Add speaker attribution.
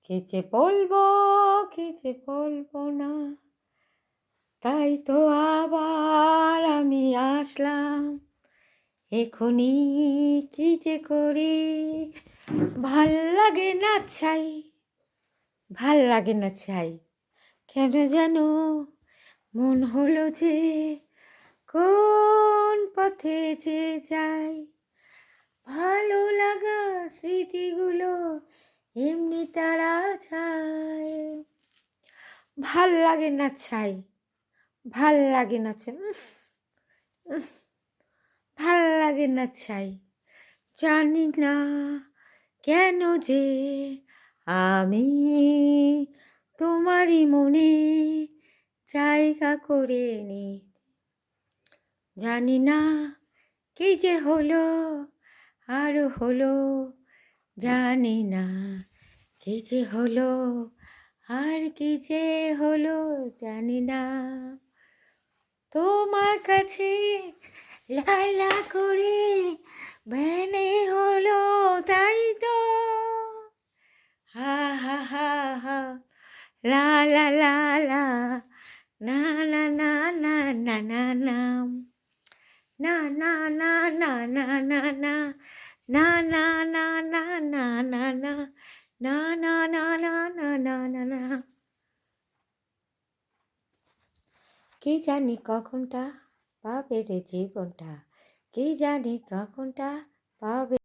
Speaker 1: কি যে বলবো কি যে বলবো না, তাই তো আবার আমি আসলাম এখনই। কি যে করি ভাল লাগে না ছাই, ভাল লাগে না ছাই। কেন যেন মন হলো যে কোন পথে যে যাই। ভালো লাগা স্মৃতিগুলো এমনি তারা যায়। ভাল লাগে না ছাই, ভাল লাগে না ছাই, ভাল লাগে না ছাই। জানি না কেন যে আমি তোমারই মনে জায়গা করে নি। জানি না কি যে হলো আরো হলো, জানি না কি যে হলো আর কি যে হলো, জানি না। তোমার কাছে লালা করে ভ্যানে হলো, তাই তো। হা হা হা হা, লা লা লা লা, না না না না না না না, না না না না না না না, না না না না না না না, না না না না না না না না। কি জানি কখনটা পাবে রে জীবনটা, কি জানি কখনটা পাবে।